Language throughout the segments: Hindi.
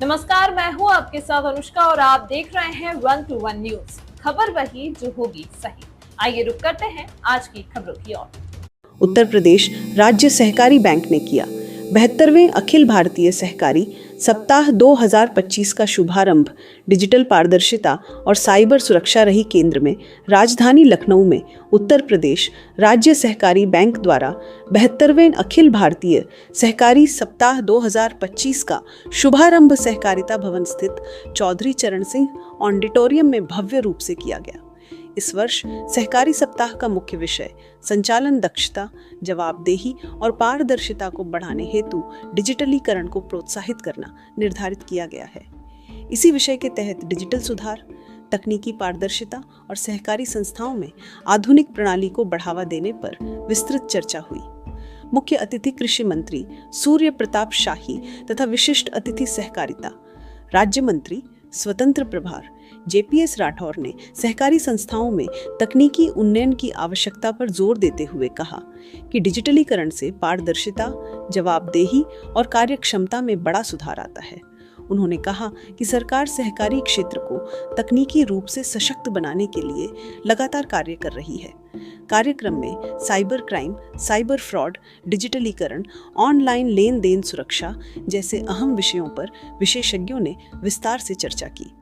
नमस्कार, मैं हूं आपके साथ अनुष्का और आप देख रहे हैं 1 to 1 न्यूज। खबर वही जो होगी सही। आइए रुक करते हैं आज की खबरों की ओर। उत्तर प्रदेश राज्य सहकारी बैंक ने किया 72वें अखिल भारतीय सहकारी सप्ताह 2025 का शुभारंभ। डिजिटल पारदर्शिता और साइबर सुरक्षा रही केंद्र में। राजधानी लखनऊ में उत्तर प्रदेश राज्य सहकारी बैंक द्वारा 72वें अखिल भारतीय सहकारी सप्ताह 2025 का शुभारंभ सहकारिता भवन स्थित चौधरी चरण सिंह ऑडिटोरियम में भव्य रूप से किया गया। इस वर्ष सहकारी सप्ताह का मुख्य विषय संचालन दक्षता, जवाबदेही और पारदर्शिता को बढ़ाने हेतु डिजिटलीकरण को प्रोत्साहित करना निर्धारित किया गया है। इसी विषय के तहत डिजिटल सुधार, तकनीकी पारदर्शिता और सहकारी संस्थाओं में आधुनिक प्रणाली को बढ़ावा देने पर विस्तृत चर्चा हुई। मुख्य अतिथि कृषि मंत्री सूर्य प्रताप शाही तथा विशिष्ट अतिथि सहकारिता राज्य मंत्री स्वतंत्र प्रभार JPS राठौर ने सहकारी संस्थाओं में तकनीकी उन्नयन की आवश्यकता पर जोर देते हुए कहा कि डिजिटलीकरण से पारदर्शिता, जवाबदेही और कार्यक्षमता में बड़ा सुधार आता है। उन्होंने कहा कि सरकार सहकारी क्षेत्र को तकनीकी रूप से सशक्त बनाने के लिए लगातार कार्य कर रही है। कार्यक्रम में साइबर क्राइम, साइबर फ्रॉड, डिजिटलीकरण, ऑनलाइन लेन देन सुरक्षा जैसे अहम विषयों पर विशेषज्ञों ने विस्तार से चर्चा की।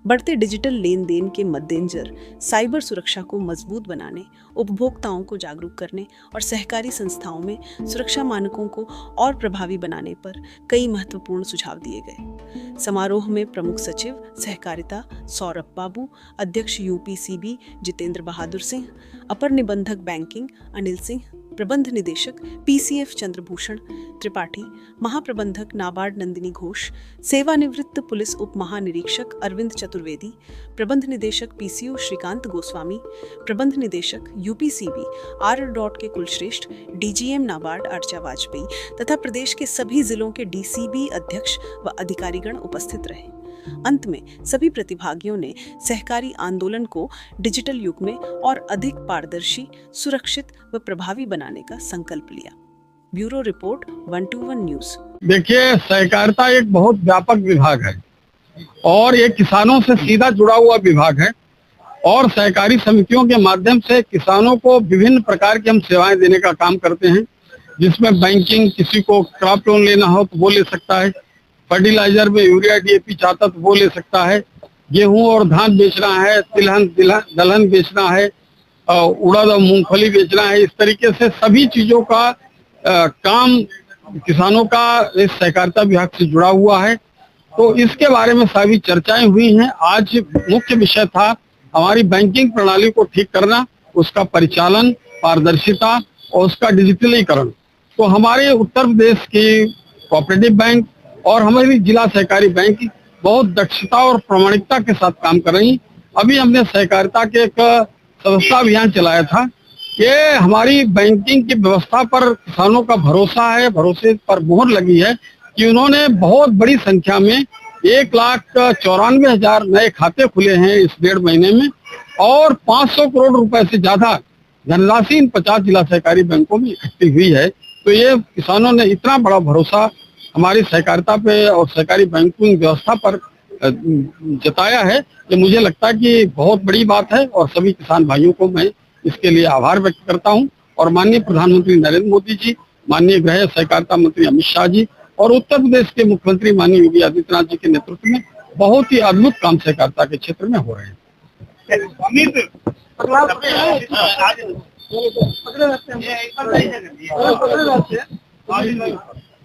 बढ़ते डिजिटल लेन देन के मद्देनजर साइबर सुरक्षा को मजबूत बनाने, उपभोक्ताओं को जागरूक करने और सहकारी संस्थाओं में सुरक्षा मानकों को और प्रभावी बनाने पर कई महत्वपूर्ण सुझाव दिए गए। समारोह में प्रमुख सचिव सहकारिता सौरभ बाबू, अध्यक्ष UPCB जितेंद्र बहादुर सिंह, अपर निबंधक बैंकिंग अनिल सिंह, प्रबंध निदेशक PCF चंद्रभूषण त्रिपाठी, महाप्रबंधक नाबार्ड नंदिनी घोष, सेवानिवृत्त पुलिस उप महानिरीक्षक अरविंद चतुर्वेदी, प्रबंध निदेशक PCO श्रीकांत गोस्वामी, प्रबंध निदेशक UPCB R. के कुलश्रेष्ठ, DGM नाबार्ड अर्चा वाजपेयी तथा प्रदेश के सभी जिलों के DCB अध्यक्ष व अधिकारीगण उपस्थित रहे। अंत में सभी प्रतिभागियों ने सहकारी आंदोलन को डिजिटल युग में और अधिक पारदर्शी, सुरक्षित व प्रभावी बनाने का संकल्प लिया। Bureau report 1 to 1 news. देखिए, सहकारिता एक बहुत व्यापक विभाग है और ये किसानों से सीधा जुड़ा हुआ विभाग है और सहकारी समितियों के माध्यम से किसानों को विभिन्न प्रकार की हम सेवाएं देने का काम करते हैं, जिसमें बैंकिंग, किसी को क्रॉप लोन लेना हो तो वो ले सकता है, फर्टिलाइजर में यूरिया DAP चाहता तो वो ले सकता है, गेहूं और धान बेचना है, तिलहन दलहन बेचना है, उड़द और मूंगफली बेचना है। इस तरीके से सभी चीजों का काम किसानों का इस सहकारिता विभाग से जुड़ा हुआ है। तो इसके बारे में सभी चर्चाएं हुई हैं। आज मुख्य विषय था हमारी बैंकिंग प्रणाली को ठीक करना, उसका परिचालन, पारदर्शिता और उसका डिजिटलीकरण। तो हमारे उत्तर प्रदेश की कोऑपरेटिव बैंक और हमारी जिला सहकारी बैंक बहुत दक्षता और प्रामाणिकता के साथ काम कर रही। अभी हमने सहकारिता के एक सदस्यता अभियान चलाया था। ये हमारी बैंकिंग की व्यवस्था पर किसानों का भरोसा है, भरोसे पर मोहर लगी है कि उन्होंने बहुत बड़ी संख्या में 1,94,000 नए खाते खुले हैं इस 1.5 महीने में और 500 करोड़ रुपए से ज्यादा धनराशि इन 50 जिला सहकारी बैंकों में इकट्ठी हुई है। तो ये किसानों ने इतना बड़ा भरोसा हमारी सहकारिता पे और सहकारी बैंकिंग व्यवस्था पर जताया है कि मुझे लगता है कि बहुत बड़ी बात है और सभी किसान भाइयों को मैं इसके लिए आभार व्यक्त करता हूं। और माननीय प्रधानमंत्री नरेंद्र मोदी जी, माननीय गृह सहकारिता मंत्री अमित शाह जी और उत्तर प्रदेश के मुख्यमंत्री माननीय योगी आदित्यनाथ जी के नेतृत्व में बहुत ही अद्भुत काम सहकारिता के क्षेत्र में हो रहे हैं।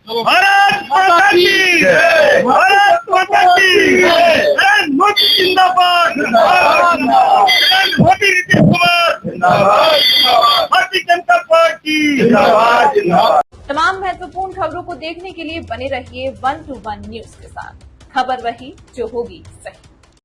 भारत माता की जय, भारत माता की जय, नरेंद्र मोदी जिंदाबाद, नरेंद्र मोदी नीतीश कुमार जिंदाबाद, भारतीय जनता पार्टी जिंदाबाद जिंदाबाद। तमाम महत्वपूर्ण खबरों को देखने के लिए बने रहिए 1 to 1 न्यूज के साथ। खबर वही जो होगी सही।